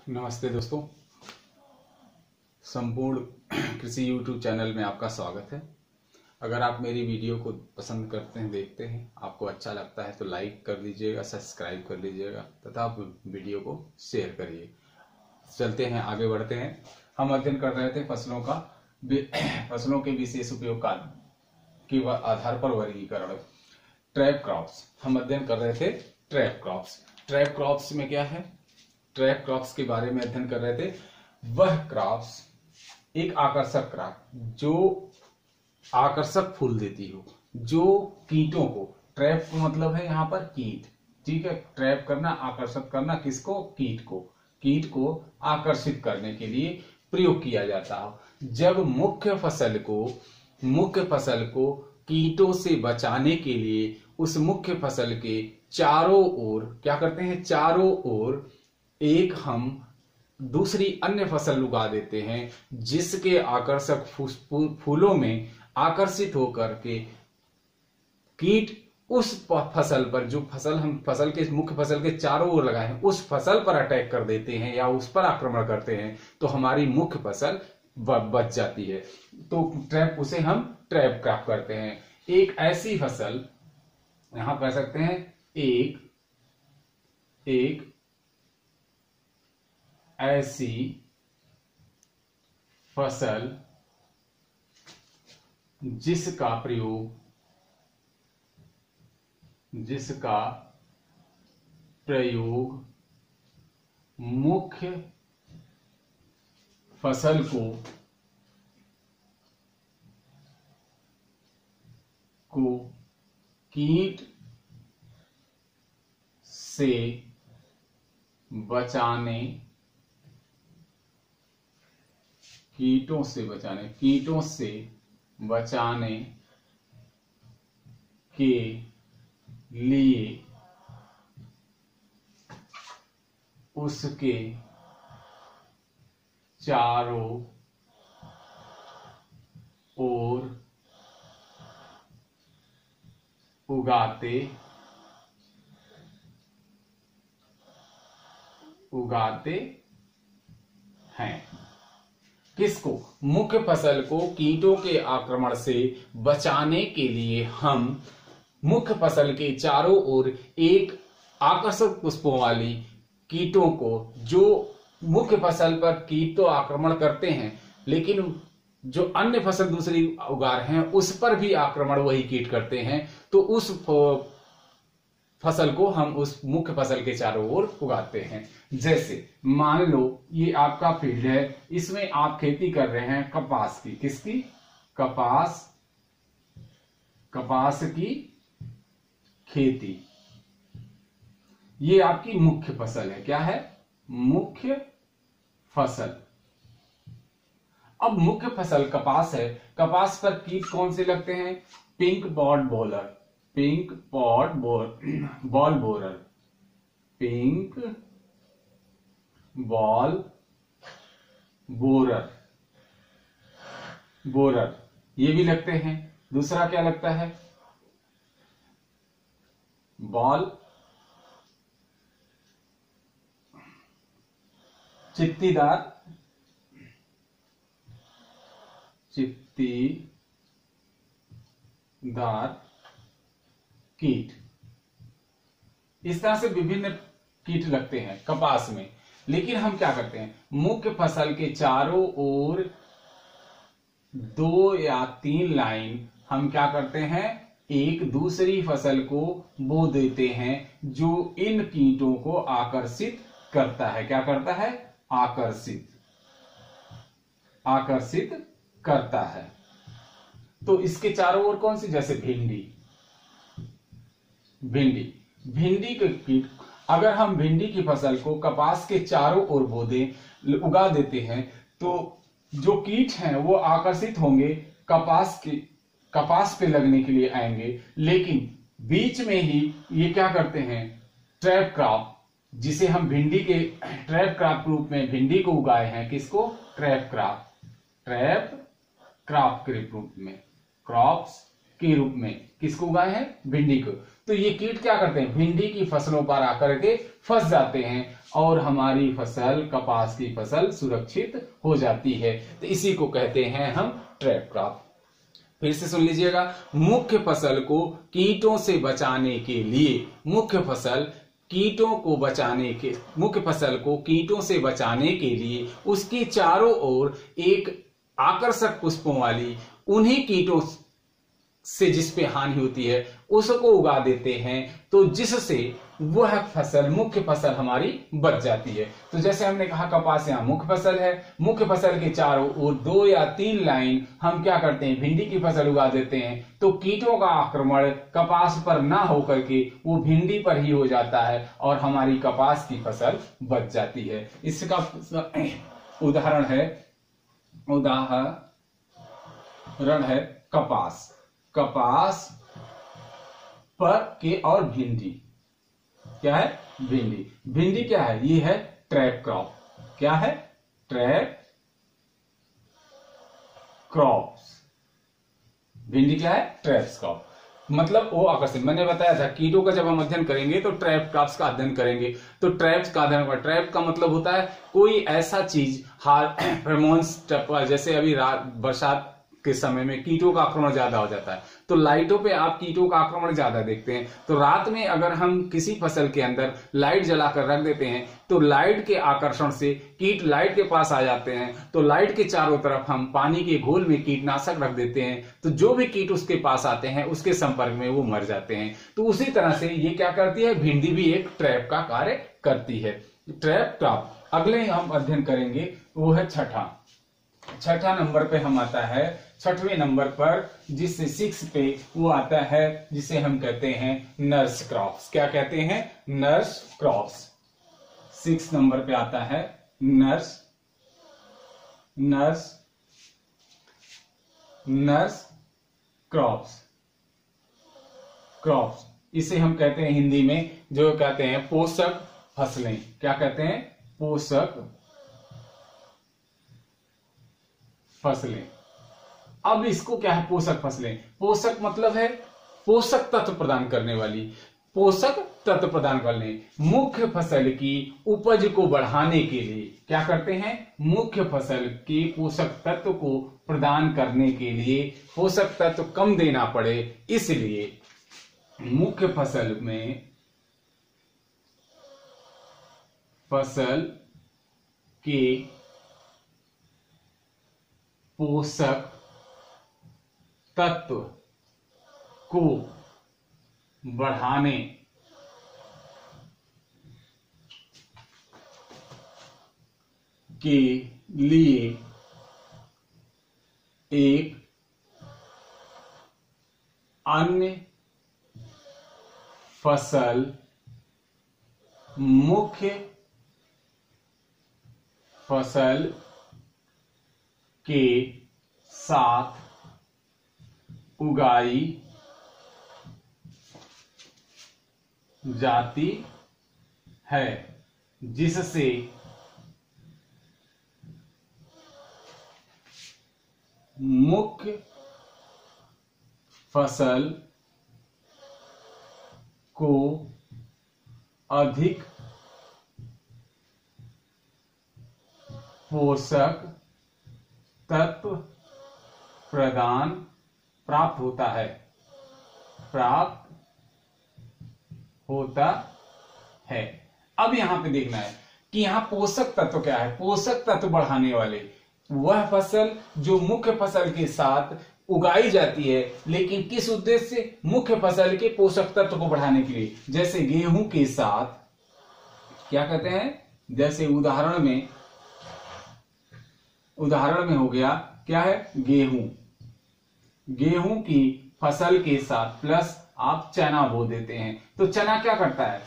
नमस्ते दोस्तों, संपूर्ण कृषि यूट्यूब चैनल में आपका स्वागत है। अगर आप मेरी वीडियो को पसंद करते हैं, देखते हैं, आपको अच्छा लगता है तो लाइक कर दीजिएगा, सब्सक्राइब कर लीजिएगा तथा आप वीडियो को शेयर करिए। चलते हैं, आगे बढ़ते हैं। हम अध्ययन कर रहे थे फसलों के विशेष उपयोग का के आधार पर वर्गीकरण, ट्रैप क्रॉप्स। हम अध्ययन कर रहे थे ट्रैप क्रॉप्स। ट्रैप क्रॉप्स में क्या है? ट्रैप क्रॉप्स के बारे में अध्ययन कर रहे थे। वह क्रॉप्स, एक आकर्षक क्रॉप जो आकर्षक फूल देती हो, जो कीटों को, ट्रैप का मतलब है यहाँ पर कीट, ठीक है। ट्रैप करना, आकर्षित करना, किसको? कीट को। कीट को आकर्षित करने के लिए प्रयोग किया जाता हो। जब मुख्य फसल को कीटों से बचाने के लिए उस मुख्य फसल के चारों ओर क्या करते हैं? चारों ओर एक हम दूसरी अन्य फसल उगा देते हैं, जिसके आकर्षक फूलों में आकर्षित होकर के कीट उस फसल पर, जो फसल हम मुख्य फसल के चारों ओर लगाए हैं, उस फसल पर अटैक कर देते हैं या उस पर आक्रमण करते हैं, तो हमारी मुख्य फसल बच जाती है। तो उसे हम ट्रैप क्रॉप करते हैं। एक ऐसी फसल, यहां कह सकते हैं एक ऐसी फसल जिसका प्रयोग मुख्य फसल को कीट से बचाने के लिए उसके चारों ओर उगाते हैं। किसको? मुख्य फसल को कीटों के आक्रमण से बचाने के लिए हम मुख्य फसल के चारों ओर एक आकर्षक पुष्पों वाली कीटों को, जो मुख्य फसल पर कीट तो आक्रमण करते हैं, लेकिन जो अन्य फसल दूसरी उगा रहे हैं उस पर भी आक्रमण वही कीट करते हैं, तो उस फसल को हम उस मुख्य फसल के चारों ओर उगाते हैं। जैसे मान लो ये आपका फील्ड है, इसमें आप खेती कर रहे हैं कपास की। किसकी? कपास की खेती। ये आपकी मुख्य फसल है। क्या है? मुख्य फसल। अब मुख्य फसल कपास है, कपास पर कीट कौन से लगते हैं? पिंक बॉल बोरर, ये भी लगते हैं। दूसरा क्या लगता है? चित्तीदार कीट। इस तरह से विभिन्न कीट लगते हैं कपास में। लेकिन हम क्या करते हैं? मुख्य फसल के चारों ओर 2 या 3 लाइन हम क्या करते हैं? एक दूसरी फसल को बो देते हैं, जो इन कीटों को आकर्षित करता है। क्या करता है? आकर्षित करता है। तो इसके चारों ओर कौन सी? जैसे भिंडी के कीट। अगर हम भिंडी की फसल को कपास के चारों ओर उगा देते हैं, तो जो कीट हैं वो आकर्षित होंगे, कपास पे लगने के लिए आएंगे। लेकिन बीच में ही ये क्या करते हैं? ट्रैप क्रॉप, जिसे हम ट्रैप क्रॉप के रूप में भिंडी को उगाए हैं। किसको? ट्रैप क्रॉप के रूप में। क्रॉप्स के रूप में। किसको उगाए हैं? भिंडी को। तो ये कीट क्या करते हैं? भिंडी की फसलों पर आकर के फंस जाते हैं और हमारी फसल, कपास की फसल सुरक्षित हो जाती है। तो इसी को कहते हैं हम ट्रैप क्रॉप। फिर से सुन लीजिएगा, मुख्य फसल को कीटों से बचाने के लिए, मुख्य फसल को कीटों से बचाने के लिए उसकी चारों ओर एक आकर्षक पुष्पों वाली, उन्हीं कीटों से जिस पे हानि होती है उसको उगा देते हैं, तो जिससे वह फसल, मुख्य फसल हमारी बच जाती है। तो जैसे हमने कहा कपास यहाँ मुख्य फसल है, मुख्य फसल के चारों ओर 2 या 3 लाइन हम क्या करते हैं? भिंडी की फसल उगा देते हैं, तो कीटों का आक्रमण कपास पर ना होकर के वो भिंडी पर ही हो जाता है और हमारी कपास की फसल बच जाती है। इसका उदाहरण है कपास पर के और भिंडी। क्या है? भिंडी क्या है? ये है ट्रैप क्रॉप। क्या है? Trap crops. भिंडी क्या है? Trap crop. मतलब वो आकर्षण, मैंने बताया था कीटों का जब हम अध्ययन करेंगे तो ट्रैप क्रॉप्स का अध्ययन करेंगे। तो ट्रैप्स का अध्ययन, ट्रैप का मतलब होता है कोई ऐसा चीज, फेरोमोन्स, जैसे अभी बरसात के समय में कीटों का आक्रमण ज्यादा हो जाता है, तो लाइटों पे आप कीटों का आक्रमण ज्यादा देखते हैं। तो रात में अगर हम किसी फसल के अंदर लाइट जलाकर रख देते हैं तो लाइट के आकर्षण से कीट लाइट के पास आ जाते हैं, तो लाइट के चारों तरफ हम पानी के घोल में कीटनाशक रख देते हैं, तो जो भी कीट उसके पास आते हैं उसके संपर्क में वो मर जाते हैं। तो उसी तरह से ये क्या करती है? भिंडी भी एक ट्रैप का कार्य करती है। ट्रैप क्रॉप अगले हम अध्ययन करेंगे, वो है छठा नंबर पे हम आता है, 6वें नंबर पर जिससे 6 पे वो आता है जिसे हम कहते हैं नर्स क्रॉप्स। क्या कहते हैं? Nurse crops. 6 नंबर पे आता है नर्स क्रॉप्स। इसे हम कहते हैं हिंदी में, जो कहते हैं पोषक फसलें। क्या कहते हैं? पोषक फसलें। अब इसको क्या है? पोषक फसलें। पोषक मतलब है पोषक तत्व प्रदान करने वाली, मुख्य फसल की उपज को बढ़ाने के लिए क्या करते हैं? मुख्य फसल के पोषक तत्व को प्रदान करने के लिए, पोषक तत्व कम देना पड़े, इसलिए मुख्य फसल के पोषक तत्व को बढ़ाने के लिए एक अन्य फसल मुख्य फसल के साथ उगाई जाती है, जिससे मुख्य फसल को अधिक पोषक तत्व प्रदान प्राप्त होता है। अब यहां पे देखना है कि यहां पोषक तत्व क्या है। पोषक तत्व बढ़ाने वाले वह फसल जो मुख्य फसल के साथ उगाई जाती है, लेकिन किस उद्देश्य से? मुख्य फसल के पोषक तत्व को बढ़ाने के लिए। जैसे गेहूं के साथ क्या कहते हैं? जैसे उदाहरण में हो गया क्या है? गेहूं की फसल के साथ प्लस आप चना बो देते हैं, तो चना क्या करता है?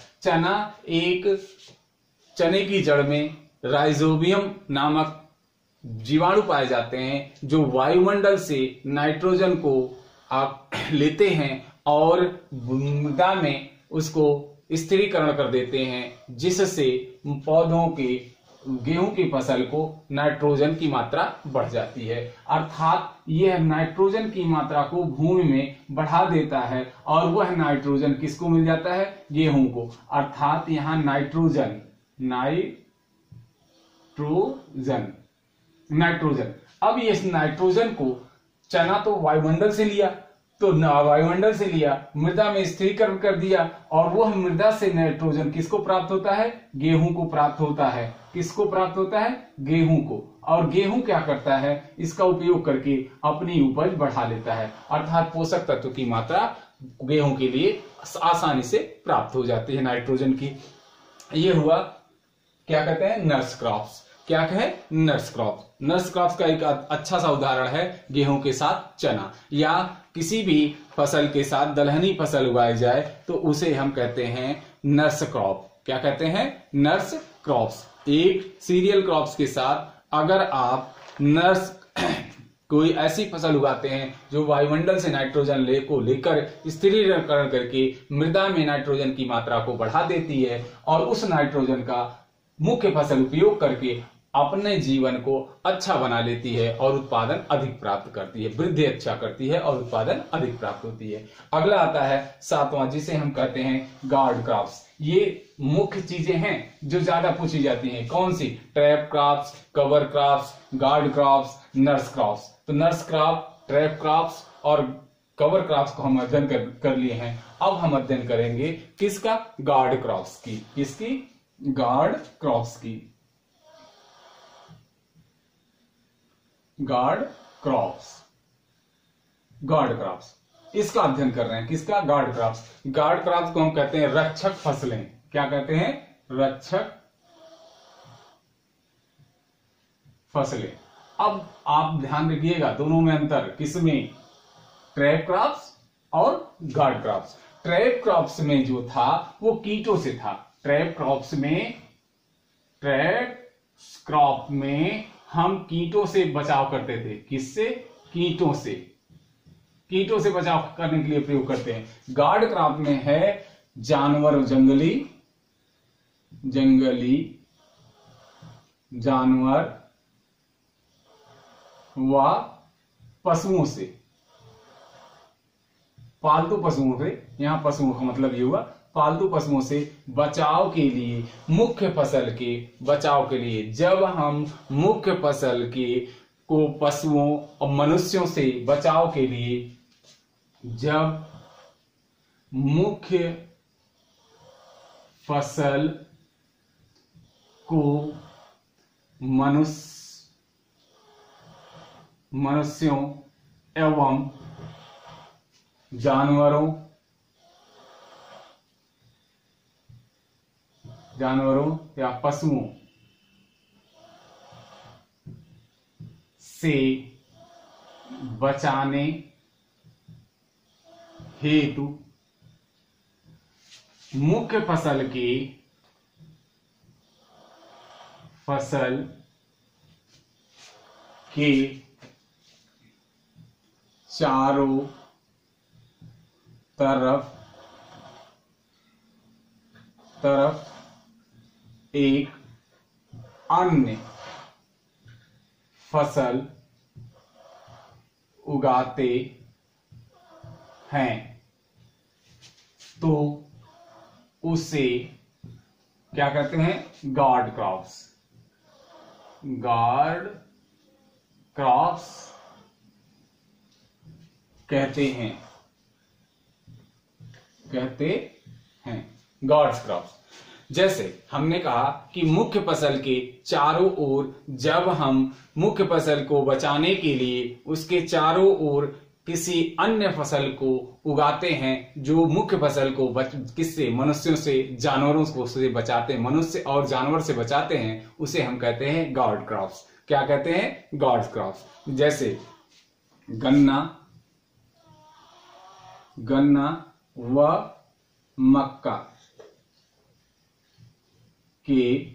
चने की जड़ में राइजोबियम नामक जीवाणु पाए जाते हैं, जो वायुमंडल से नाइट्रोजन को आप लेते हैं और मृदा में उसको स्थिरीकरण कर देते हैं, जिससे पौधों के गेहूं की फसल को नाइट्रोजन की मात्रा बढ़ जाती है, अर्थात यह नाइट्रोजन की मात्रा को भूमि में बढ़ा देता है और वह नाइट्रोजन किसको मिल जाता है? गेहूं को। अर्थात यहां नाइट्रोजन नाइट्रोजन अब इस नाइट्रोजन को चना तो वायुमंडल से लिया, तो वायुमंडल से लिया, मृदा में स्थिरीकरण कर दिया और वह मृदा से नाइट्रोजन किसको प्राप्त होता है? गेहूं को प्राप्त होता है। किसको प्राप्त होता है? गेहूं को। और गेहूं क्या करता है? इसका उपयोग करके अपनी उपज बढ़ा लेता है, अर्थात पोषक तत्व की मात्रा गेहूं के लिए आसानी से प्राप्त हो जाती है नाइट्रोजन की। ये हुआ क्या कहते हैं? Nurse crops. क्या कहे? Nurse crops. नर्स क्रॉप्स का एक अच्छा सा उदाहरण है गेहूं के साथ चना, या किसी भी फसल के साथ दलहनी फसल उगाई जाए तो उसे हम कहते हैं नर्स क्रॉप। क्या कहते हैं? Nurse crops. एक सीरियल क्रॉप्स के साथ अगर आप नर्स कोई ऐसी फसल उगाते हैं जो वायुमंडल से नाइट्रोजन लेकर स्थिरीकरण करके मृदा में नाइट्रोजन की मात्रा को बढ़ा देती है और उस नाइट्रोजन का मुख्य फसल उपयोग करके अपने जीवन को अच्छा बना लेती है और उत्पादन अधिक प्राप्त करती है, वृद्धि अच्छा करती है और उत्पादन अधिक प्राप्त होती है। अगला आता है 7वां, जिसे हम कहते हैं गार्ड क्रॉप्स। ये मुख्य चीजें हैं जो ज्यादा पूछी जाती हैं। कौन सी? Trap crops, cover crops, guard crops, nurse crops. तो नर्स क्रॉप, ट्रैप क्रॉप्स और कवर क्रॉप्स को हम अध्ययन कर लिए हैं। अब हम अध्ययन करेंगे किसका? गार्ड क्रॉप्स की। किसकी? गार्ड क्रॉप्स की। गार्ड क्रॉप्स, गार्ड क्रॉप्स इसका अध्ययन कर रहे हैं। किसका? Guard crops. गार्ड क्रॉप्स को हम कहते हैं रक्षक फसलें। क्या कहते हैं? रक्षक फसलें। अब आप ध्यान रखिएगा दोनों में अंतर। किसमें? ट्रैप क्रॉप्स और गार्ड क्रॉप्स। ट्रैप क्रॉप्स में जो था वो कीटों से था। ट्रैप क्रॉप में हम कीटों से बचाव करते थे। किससे? कीटों से। कीटों से बचाव करने के लिए प्रयोग करते हैं। गार्ड क्रॉप में है जानवर, जंगली जानवर व पशुओं से, पालतू पशुओं से। यहां पशुओं का मतलब ये हुआ पालतू पशुओं से बचाव के लिए, मुख्य फसल के बचाव के लिए। जब हम मुख्य फसल को पशुओं और मनुष्यों से बचाव के लिए, जब मुख्य फसल को मनुष्यों एवं जानवरों या पशुओं से बचाने हेतु मुख्य फसल के चारों तरफ एक अन्य फसल उगाते हैं तो उसे क्या कहते हैं? Guard crops. गार्ड क्रॉप्स कहते हैं गार्ड क्रॉप्स। जैसे हमने कहा कि मुख्य फसल के चारों ओर, जब हम मुख्य फसल को बचाने के लिए उसके चारों ओर किसी अन्य फसल को उगाते हैं जो मुख्य फसल को किससे? मनुष्यों से, जानवरों को से बचाते हैं, मनुष्य और जानवर से बचाते हैं, उसे हम कहते हैं गार्ड क्रॉप्स। क्या कहते हैं? Guard crops. जैसे गन्ना व मक्का के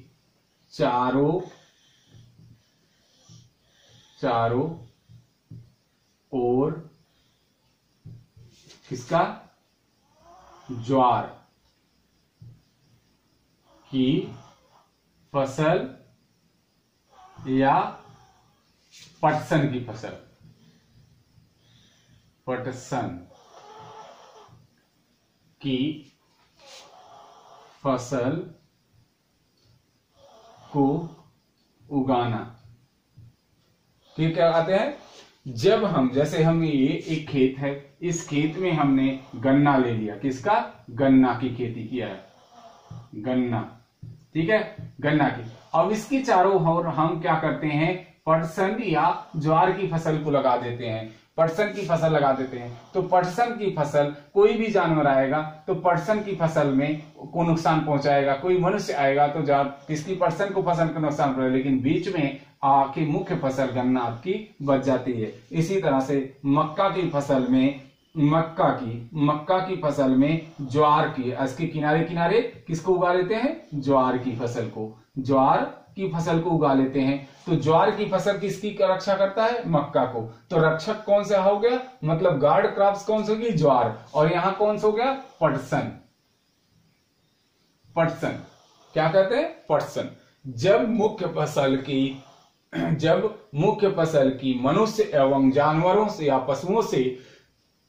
चारों ओर किसका? ज्वार की फसल या पटसन की फसल, पटसन की फसल को उगाना। ठीक, क्या कहते हैं, जब हम, जैसे हम ये एक खेत है, इस खेत में हमने गन्ना ले लिया, किसका, गन्ना की खेती किया है, गन्ना, ठीक है, गन्ना की। अब इसके चारों ओर हम क्या करते हैं, पटसन या ज्वार की फसल को लगा देते हैं, पटसन की फसल लगा देते हैं। तो पटसन की फसल, कोई भी जानवर आएगा तो पटसन की फसल में को नुकसान पहुंचाएगा, कोई मनुष्य आएगा तो किसकी, पटसन को फसल को नुकसान पहुंचाएगा, लेकिन बीच में आके मुख्य फसल गन्ना आपकी बच जाती है। इसी तरह से मक्का की फसल में, मक्का की फसल में ज्वार की, इसके किनारे किनारे किसको उगा लेते हैं, ज्वार की फसल को, ज्वार की फसल को उगा लेते हैं। तो ज्वार की फसल किसकी रक्षा करता है, मक्का को। तो रक्षक कौन सा हो गया, मतलब गार्ड क्रॉप्स कौन सी होगी, ज्वार, और यहां कौन सा हो गया, पटसन, पटसन, क्या कहते हैं, पटसन। जब मुख्य फसल की मनुष्य एवं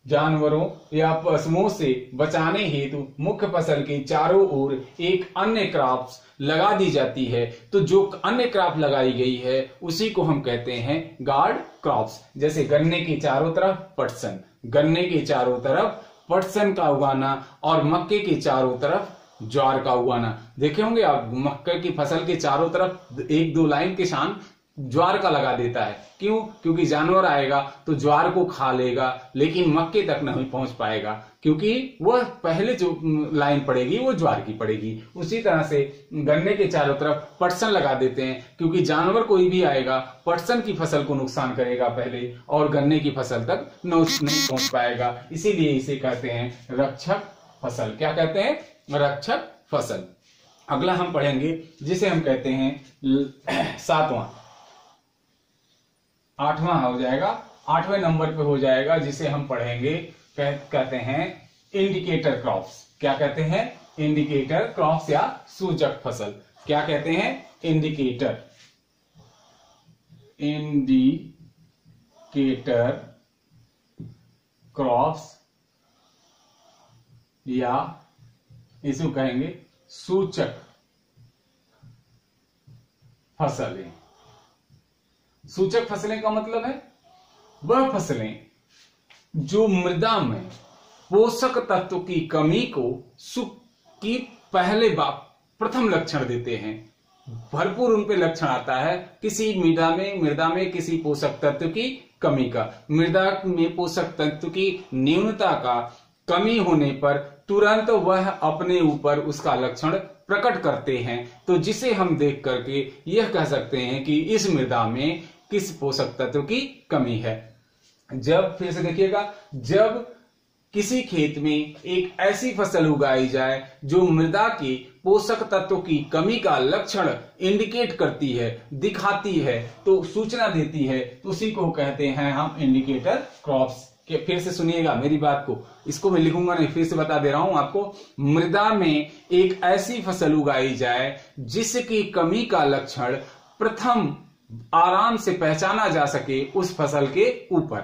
जानवरों से बचाने हेतु मुख्य फसल के चारों ओर एक अन्य क्रॉप्स लगा दी जाती है, तो जो अन्य क्रॉप लगाई गई है उसी को हम कहते हैं गार्ड क्रॉप्स। जैसे गन्ने के चारों तरफ पटसन, गन्ने के चारों तरफ पटसन का उगाना, और मक्के के चारों तरफ ज्वार का उगाना। देखे होंगे आप, मक्के की फसल के चारों तरफ एक दो लाइन के शान ज्वार का लगा देता है। क्यों, क्योंकि जानवर आएगा तो ज्वार को खा लेगा, लेकिन मक्के तक नहीं पहुंच पाएगा, क्योंकि वह पहले जो लाइन पड़ेगी वो ज्वार की पड़ेगी। उसी तरह से गन्ने के चारों तरफ पटसन लगा देते हैं, क्योंकि जानवर कोई भी आएगा पटसन की फसल को नुकसान करेगा पहले, और गन्ने की फसल तक नहीं पहुंच पाएगा। इसीलिए इसे कहते हैं रक्षक फसल। क्या कहते हैं, रक्षक फसल। अगला हम पढ़ेंगे जिसे हम कहते हैं आठवां हो जाएगा, 8वें नंबर पे हो जाएगा, जिसे हम पढ़ेंगे, कहते हैं इंडिकेटर क्रॉप्स। क्या कहते हैं, इंडिकेटर क्रॉप्स या सूचक फसल। क्या कहते हैं, इंडिकेटर क्रॉप्स या इसको कहेंगे सूचक फसलें। सूचक फसलें का मतलब है वह फसलें जो मृदा में पोषक तत्व की कमी की प्रथम लक्षण देते हैं। भरपूर उन पे लक्षण आता है किसी मृदा में किसी पोषक तत्व की कमी का, मृदा में पोषक तत्व की न्यूनता का कमी होने पर तुरंत वह अपने ऊपर उसका लक्षण प्रकट करते हैं। तो जिसे हम देख करके यह कह सकते हैं कि इस मृदा में किस पोषक तत्व की कमी है। जब, फिर से देखिएगा, जब किसी खेत में एक ऐसी फसल उगाई जाए जो मृदा के पोषक तत्वों की कमी का लक्षण इंडिकेट करती है, दिखाती है, तो सूचना देती है, तो उसी को कहते हैं हम इंडिकेटर क्रॉप्स। फिर से सुनिएगा मेरी बात को, इसको मैं लिखूंगा नहीं, फिर से बता दे रहा हूं आपको। मृदा में एक ऐसी फसल उगाई जाए जिसकी कमी का लक्षण प्रथम आराम से पहचाना जा सके उस फसल के ऊपर,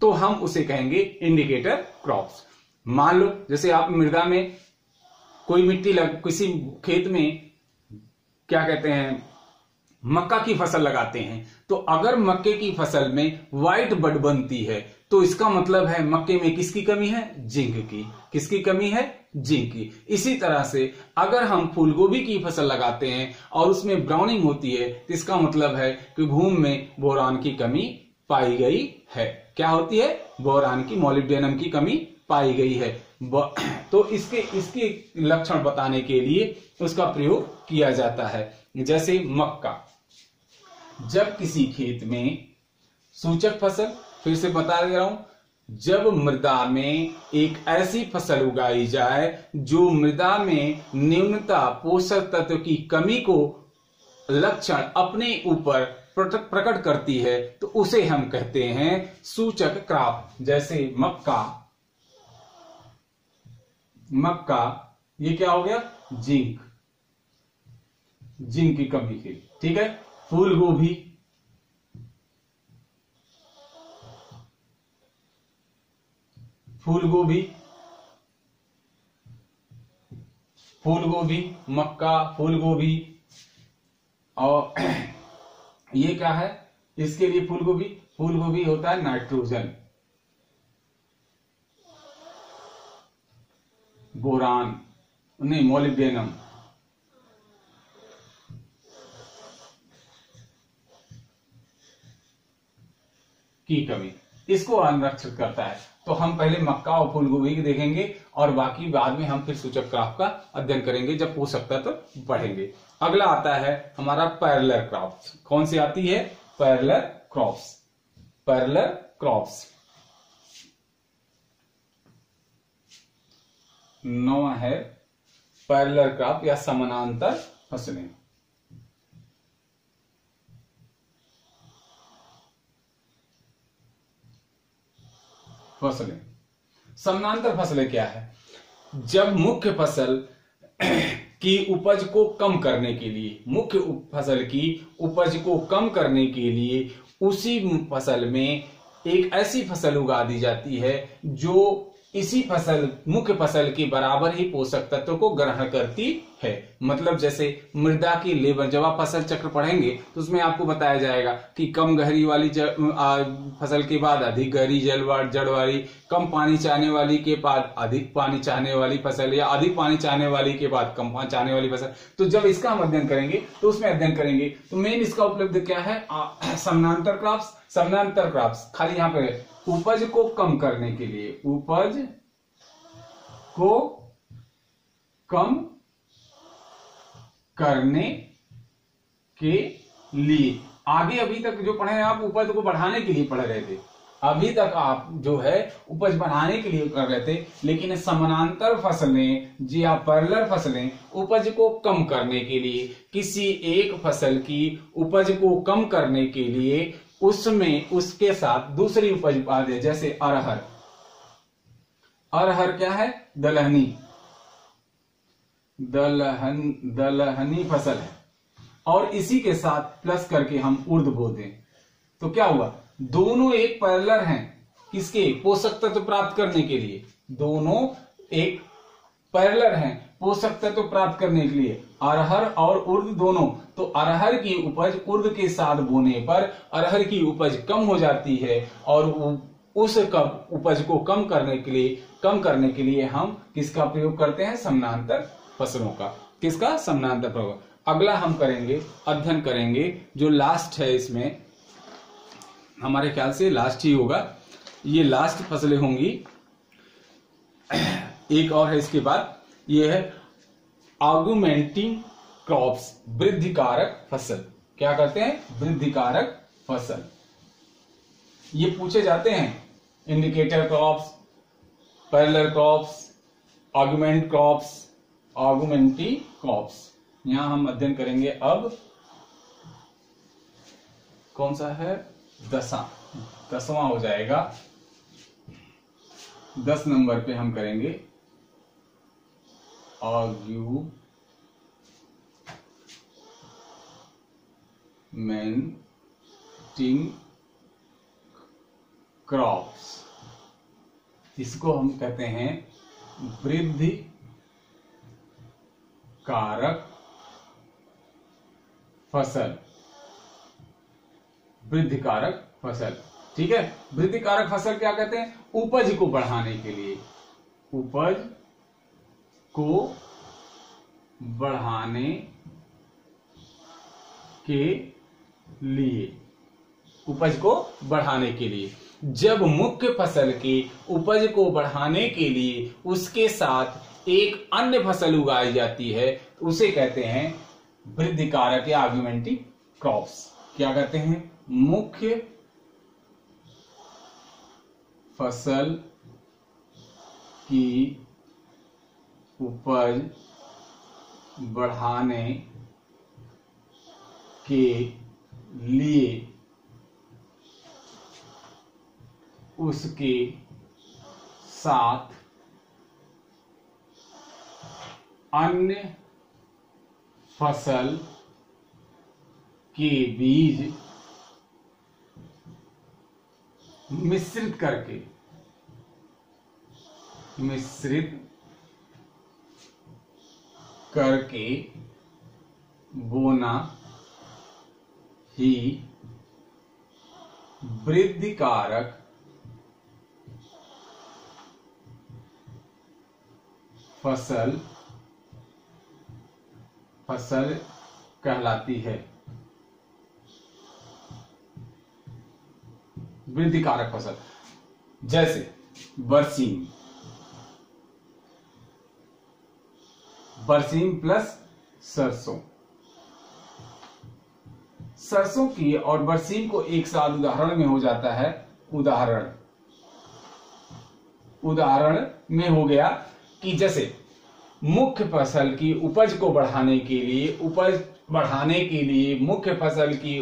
तो हम उसे कहेंगे इंडिकेटर क्रॉप्स। मान लो जैसे आप मृदा में कोई किसी खेत में क्या कहते हैं, मक्का की फसल लगाते हैं, तो अगर मक्के की फसल में व्हाइट बड बनती है तो इसका मतलब है मक्के में किसकी कमी है, जिंक की। किसकी कमी है, जिंक की। इसी तरह से अगर हम फूलगोभी की फसल लगाते हैं और उसमें ब्राउनिंग होती है तो इसका मतलब है कि भूमि में बोरान की कमी पाई गई है। क्या होती है, बोरान की, मॉलिब्डेनम की कमी पाई गई है। तो इसके लक्षण बताने के लिए उसका प्रयोग किया जाता है। जैसे मक्का, जब किसी खेत में सूचक फसल, फिर से बता दे रहा हूं, जब मृदा में एक ऐसी फसल उगाई जाए जो मृदा में न्यूनता पोषक तत्व की कमी को लक्षण अपने ऊपर प्रकट करती है, तो उसे हम कहते हैं सूचक क्रॉप। जैसे मक्का ये क्या हो गया, जिंक की कमी की, ठीक है। फूल गोभी, फूल गोभी, फूल गोभी, मक्का, फूल गोभी। और ये क्या है इसके लिए फूल गोभी? फूल गोभी होता है नाइट्रोजन, बोरान नहीं, मोलिब्डेनम, की कमी, इसको आरक्षित करता है। तो हम पहले मक्का और फूलगोभी की देखेंगे और बाकी बाद में हम फिर सूचक क्रॉप का अध्ययन करेंगे जब पोषक तत्व बढ़ेंगे। अगला आता है हमारा पैरेलल क्रॉप्स। कौन सी आती है? Parallel crops. पैरेलल क्रॉप्स 9 है पैरेलल क्रॉप या समानांतर फसलें। फसलें, समानांतर फसलें क्या है? जब मुख्य फसल की उपज को कम करने के लिए, मुख्य फसल की उपज को कम करने के लिए उसी फसल में एक ऐसी फसल उगा दी जाती है जो इसी फसल, मुख्य फसल के बराबर ही पोषक तत्व को ग्रहण करती है। मतलब जैसे मृदा की लेवल, जब आप फसल चक्र पढ़ेंगे तो उसमें आपको बताया जाएगा कि कम गहरी वाली फसल के बाद अधिक गहरी जड़ वाली, कम पानी चाहने वाली के बाद अधिक पानी चाहने वाली फसल, या अधिक पानी चाहने वाली के बाद कम पानी चाहने वाली फसल। तो जब इसका हम अध्ययन करेंगे तो उसमें अध्ययन करेंगे तो मेन इसका उपलब्ध क्या है? समानांतर क्रॉप्स। समानांतर क्रॉप्स खाली यहां पर उपज को कम करने के लिए, उपज को कम करने के लिए, आगे अभी तक जो पढ़े हैं आप उपज को बढ़ाने के लिए पढ़ रहे थे, अभी तक आप जो है उपज बढ़ाने के लिए कर रहे थे, लेकिन समानांतर फसलें, जी हाँ पैरेलल फसलें, उपज को कम करने के लिए, किसी एक फसल की उपज को कम करने के लिए उसमें उसके साथ दूसरी उपज पा दे। जैसे अरहर, अरहर क्या है? दलहनी, दलहनी फसल है, और इसी के साथ प्लस करके हम उर्द बो दें तो क्या हुआ? दोनों एक पैरेलल हैं, किसके? पोषक तत्व प्राप्त करने के लिए। दोनों एक पैरेलल हैं पोषक तत्व प्राप्त करने के लिए, अरहर और उर्द दोनों। तो अरहर की उपज उर्द के साथ बोने पर अरहर की उपज कम हो जाती है, और उस उपज को कम करने के लिए हम किसका प्रयोग करते हैं? समानांतर फसलों का। किसका? समानांतर प्रयोग। अगला हम करेंगे, अध्ययन करेंगे जो लास्ट है, इसमें हमारे ख्याल से लास्ट ही होगा, ये लास्ट फसलें होंगी। एक और है इसके बाद, ये है ऑगमेंटिंग क्रॉप्स, वृद्धि कारक फसल। क्या करते हैं? वृद्धि कारक फसल। ये पूछे जाते हैं, indicator crops, parallel crops, augment crops, augmenting crops. यहां हम अध्ययन करेंगे अब कौन सा है? 10वां हो जाएगा। 10 नंबर पे हम करेंगे ऑगमेंटिंग क्रॉप्स। इसको हम कहते हैं वृद्धि कारक फसल। वृद्धि कारक फसल, ठीक है। वृद्धि कारक फसल क्या कहते हैं? उपज को बढ़ाने के लिए, उपज को बढ़ाने के लिए, उपज को बढ़ाने के लिए। जब मुख्य फसल की उपज को बढ़ाने के लिए उसके साथ एक अन्य फसल उगाई जाती है उसे कहते हैं वृद्धि कारक या ऑगमेंटिंग क्रॉप्स। क्या कहते हैं? मुख्य फसल की उपज बढ़ाने के लिए उसके साथ अन्य फसल के बीज मिश्रित करके बोना ही वृद्धिकारक फसल कहलाती है। वृद्धिकारक फसल जैसे बरसीम प्लस सरसों की और बरसीम को एक साथ उदाहरण में हो जाता है। उदाहरण में हो गया कि जैसे मुख्य फसल की उपज को बढ़ाने के लिए मुख्य फसल की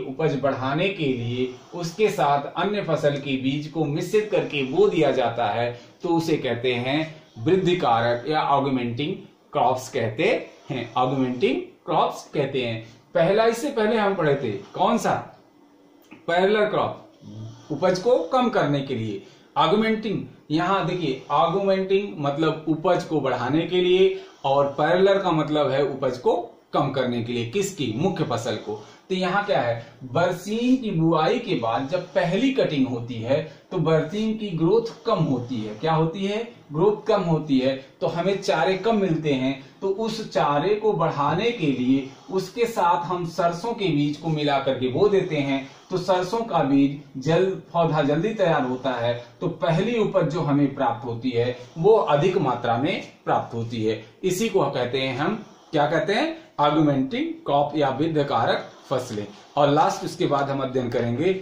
उपज बढ़ाने के लिए उसके साथ अन्य फसल के बीज को मिश्रित करके बो दिया जाता है, तो उसे कहते हैं वृद्धिकारक या ऑगमेंटिंग क्रॉप्स कहते हैं। इससे पहले हम पढ़े थे कौन सा, पैरेलल क्रॉप, उपज को कम करने के लिए। ऑगमेंटिंग, यहां देखिए ऑगमेंटिंग मतलब उपज को बढ़ाने के लिए और पैरेलल का मतलब है उपज को कम करने के लिए। किसकी? मुख्य फसल को। तो यहाँ क्या है, बरसीम की बुआई के बाद जब पहली कटिंग होती है तो बरसीम की ग्रोथ कम होती है। क्या होती है? ग्रोथ कम होती है, तो हमें चारे कम मिलते हैं। तो उस चारे को बढ़ाने के लिए उसके साथ हम सरसों के बीज को मिला करके बो देते हैं, तो सरसों का बीज पौधा जल्दी तैयार होता है। तो पहली उपज जो हमें प्राप्त होती है वो अधिक मात्रा में प्राप्त होती है। इसी को कहते हैं हम, क्या कहते हैं? ऑगमेंटिंग क्रॉप या वृद्धिकारक फसलें। और लास्ट उसके बाद हम अध्ययन करेंगे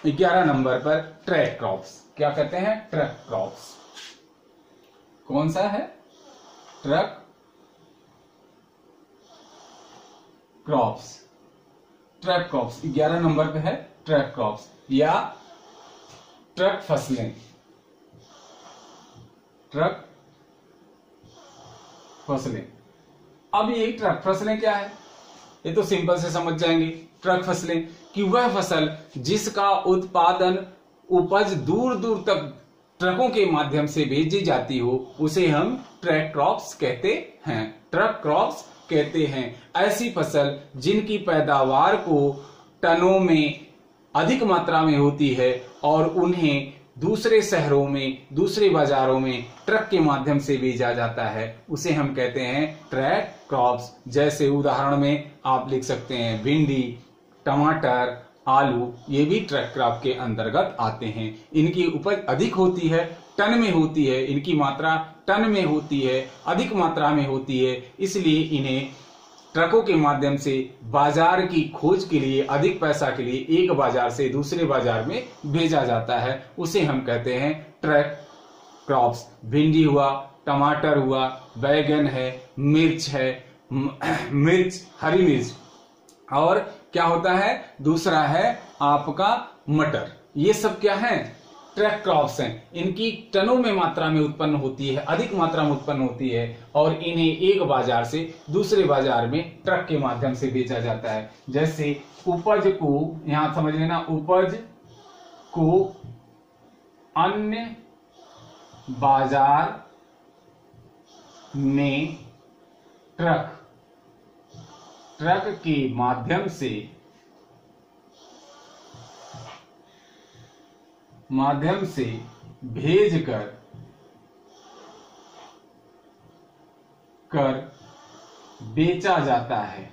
11 नंबर पर ट्रैक क्रॉप्स। क्या कहते हैं? Track crops. कौन सा है? Track crops. 11 नंबर पे है ट्रैक क्रॉप्स या ट्रक फसलें। अब ये ट्रक फसलें क्या है? ये तो सिंपल से समझ जाएंगे। ट्रक फसलें कि वह फसल जिसका उत्पादन उपज दूर दूर तक ट्रकों के माध्यम से भेजी जाती हो, उसे हम ट्रक क्रॉप्स कहते हैं। ऐसी फसल जिनकी पैदावार को टनों में अधिक मात्रा में होती है और उन्हें दूसरे शहरों में, दूसरे बाजारों में ट्रक के माध्यम से भेजा जाता है, उसे हम कहते हैं ट्रैक क्रॉप्स। जैसे उदाहरण में आप लिख सकते हैं भिंडी, टमाटर, आलू, ये भी ट्रैक क्रॉप के अंतर्गत आते हैं। इनकी उपज अधिक होती है, टन में होती है, इनकी मात्रा टन में होती है, अधिक मात्रा में होती है, इसलिए इन्हें ट्रकों के माध्यम से बाजार की खोज के लिए, अधिक पैसा के लिए एक बाजार से दूसरे बाजार में भेजा जाता है, उसे हम कहते हैं ट्रैक क्रॉप्स। भिंडी हुआ, टमाटर हुआ, बैगन है, मिर्च है, हरी मिर्च, और क्या होता है? दूसरा है आपका मटर। ये सब क्या है? ट्रैक क्रॉप्स हैं। इनकी टनों में मात्रा में उत्पन्न होती है, अधिक मात्रा में उत्पन्न होती है, और इन्हें एक बाजार से दूसरे बाजार में ट्रक के माध्यम से भेजा जाता है। जैसे उपज को, यहां समझ लेना, उपज को अन्य बाजार में ट्रक के माध्यम से भेजकर बेचा जाता है।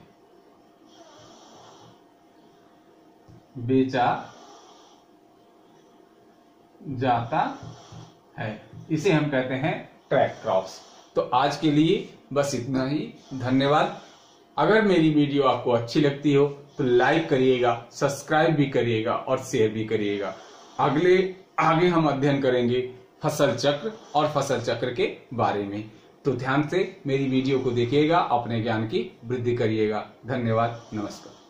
इसे हम कहते हैं ट्रैक क्रॉप्स। तो आज के लिए बस इतना ही। धन्यवाद। अगर मेरी वीडियो आपको अच्छी लगती हो तो लाइक करिएगा, सब्सक्राइब भी करिएगा और शेयर भी करिएगा। आगे हम अध्ययन करेंगे फसल चक्र और फसल चक्र के बारे में। तो ध्यान से मेरी वीडियो को देखिएगा, अपने ज्ञान की वृद्धि करिएगा। धन्यवाद। नमस्कार।